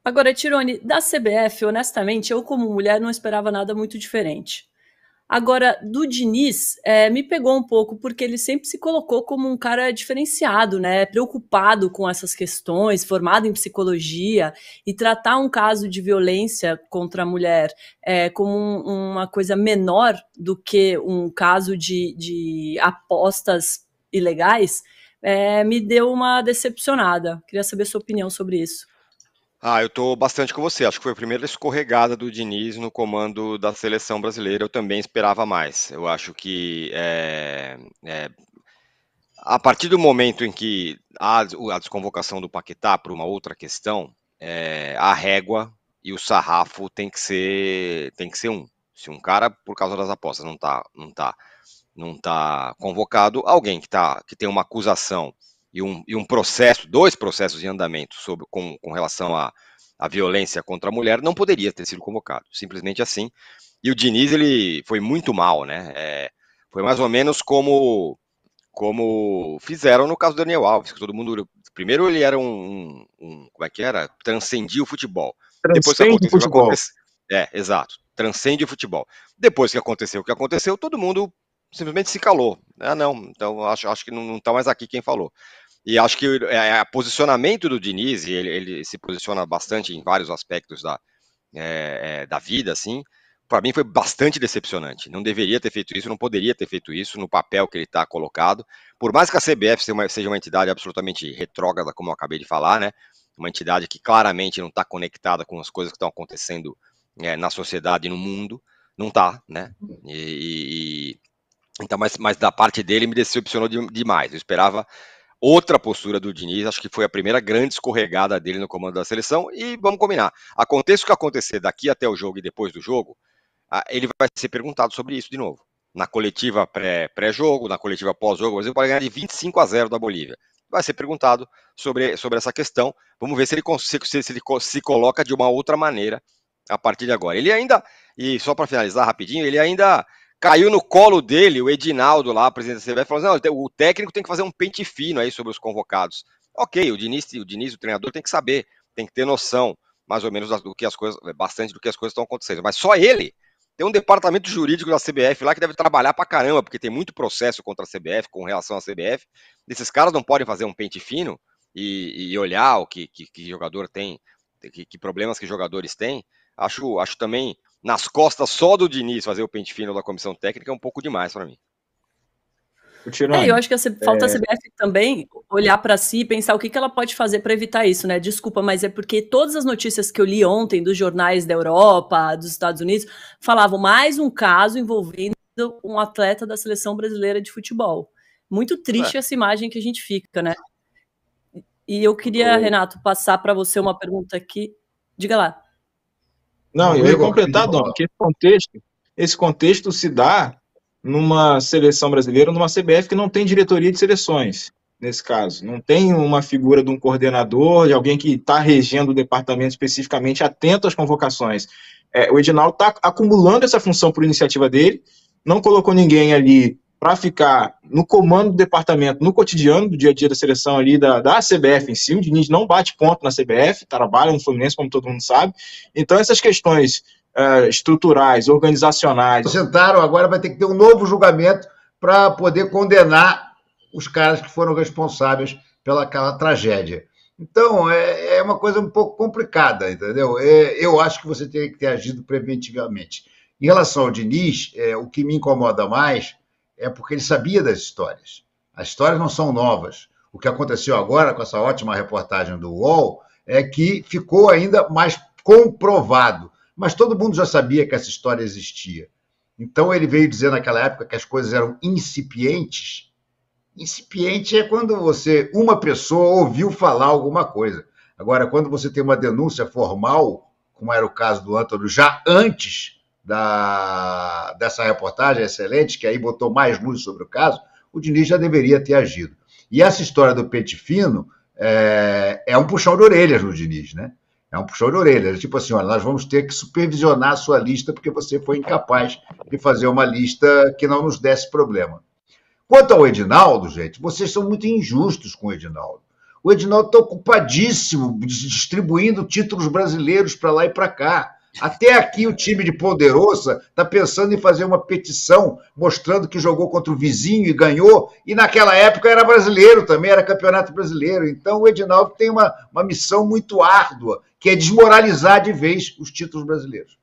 Agora, Tirone, da CBF, honestamente, eu como mulher não esperava nada muito diferente. Agora, do Diniz, me pegou um pouco, porque ele sempre se colocou como um cara diferenciado, né? Preocupado com essas questões, formado em psicologia, e tratar um caso de violência contra a mulher como uma coisa menor do que um caso de apostas ilegais, me deu uma decepcionada. Queria saber sua opinião sobre isso. Eu tô bastante com você. Acho que foi a primeira escorregada do Diniz no comando da seleção brasileira. Eu também esperava mais. Eu acho que a partir do momento em que há a desconvocação do Paquetá por uma outra questão, a régua e o sarrafo tem que ser um. Se um cara, por causa das apostas, não tá convocado, alguém que tem uma acusação e um processo, dois processos em andamento com relação à violência contra a mulher, não poderia ter sido convocado, simplesmente assim. E o Diniz, ele foi muito mal, né? Foi mais ou menos como fizeram no caso do Daniel Alves, que todo mundo. Primeiro ele era como é que era? Transcendia o futebol. Depois que Transcende aconteceu o que futebol. aconteceu. Exato. Transcende o futebol. Depois que aconteceu o que aconteceu, todo mundo simplesmente se calou. Não, então acho que não está mais aqui quem falou. E acho que o posicionamento do Diniz, e ele se posiciona bastante em vários aspectos da vida, assim, para mim foi bastante decepcionante. Não deveria ter feito isso, não poderia ter feito isso no papel que ele está colocado. Por mais que a CBF seja uma entidade absolutamente retrógrada, como eu acabei de falar, né? Uma entidade que claramente não está conectada com as coisas que estão acontecendo na sociedade e no mundo, não está, né? Então, mas da parte dele me decepcionou demais. Eu esperava outra postura do Diniz, acho que foi a primeira grande escorregada dele no comando da seleção, e vamos combinar, aconteça o que acontecer daqui até o jogo e depois do jogo, ele vai ser perguntado sobre isso de novo. Na coletiva pré-jogo, na coletiva pós-jogo, o Brasil pode ganhar de 25-0 da Bolívia. Vai ser perguntado sobre essa questão. Vamos ver se ele se coloca de uma outra maneira a partir de agora. Ele ainda, e só para finalizar rapidinho, ele ainda caiu no colo dele, o Edinaldo lá, presidente da CBF, falou assim, não, o técnico tem que fazer um pente fino aí sobre os convocados. Ok, o Diniz, o treinador, tem que saber, tem que ter noção, mais ou menos, bastante do que as coisas estão acontecendo. Mas só ele tem um departamento jurídico da CBF lá que deve trabalhar pra caramba, porque tem muito processo contra a CBF, com relação à CBF. Esses caras não podem fazer um pente fino e olhar o que jogador tem, que problemas que jogadores têm. Acho também, nas costas só do Diniz, fazer o pente fino da comissão técnica é um pouco demais para mim. Eu acho que falta a CBF também olhar para si e pensar o que ela pode fazer para evitar isso, né? Desculpa, mas é porque todas as notícias que eu li ontem dos jornais da Europa, dos Estados Unidos, falavam mais um caso envolvendo um atleta da seleção brasileira de futebol. Muito triste essa imagem que a gente fica, né? E eu queria, Renato, passar para você uma pergunta aqui. Diga lá. Não, eu ia completar, Dom, que esse contexto se dá numa seleção brasileira, numa CBF que não tem diretoria de seleções, nesse caso. Não tem uma figura de um coordenador, de alguém que está regendo o departamento especificamente atento às convocações. O Edinaldo está acumulando essa função por iniciativa dele, não colocou ninguém ali para ficar no comando do departamento, no cotidiano do dia a dia da seleção ali, da CBF em si. O Diniz não bate ponto na CBF, trabalha no Fluminense, como todo mundo sabe. Então, essas questões estruturais, organizacionais... Sentaram, agora vai ter que ter um novo julgamento para poder condenar os caras que foram responsáveis pelaquela tragédia. Então, é uma coisa um pouco complicada, entendeu? Eu acho que você teria que ter agido preventivamente. Em relação ao Diniz, o que me incomoda mais é porque ele sabia das histórias. As histórias não são novas. O que aconteceu agora com essa ótima reportagem do UOL é que ficou ainda mais comprovado. Mas todo mundo já sabia que essa história existia. Então ele veio dizer naquela época que as coisas eram incipientes. Incipiente é quando uma pessoa ouviu falar alguma coisa. Agora, quando você tem uma denúncia formal, como era o caso do Antônio, já antes dessa reportagem excelente, que aí botou mais luz sobre o caso, o Diniz já deveria ter agido. E essa história do pente fino é um puxão de orelhas no Diniz, né? É um puxão de orelhas. Tipo assim, olha, nós vamos ter que supervisionar a sua lista porque você foi incapaz de fazer uma lista que não nos desse problema. Quanto ao Edinaldo, gente, vocês são muito injustos com o Edinaldo. O Edinaldo está ocupadíssimo, distribuindo títulos brasileiros para lá e para cá. Até aqui o time de Ponderosa está pensando em fazer uma petição mostrando que jogou contra o vizinho e ganhou, e naquela época era brasileiro também, era campeonato brasileiro. Então o Edinaldo tem uma missão muito árdua, que é desmoralizar de vez os títulos brasileiros.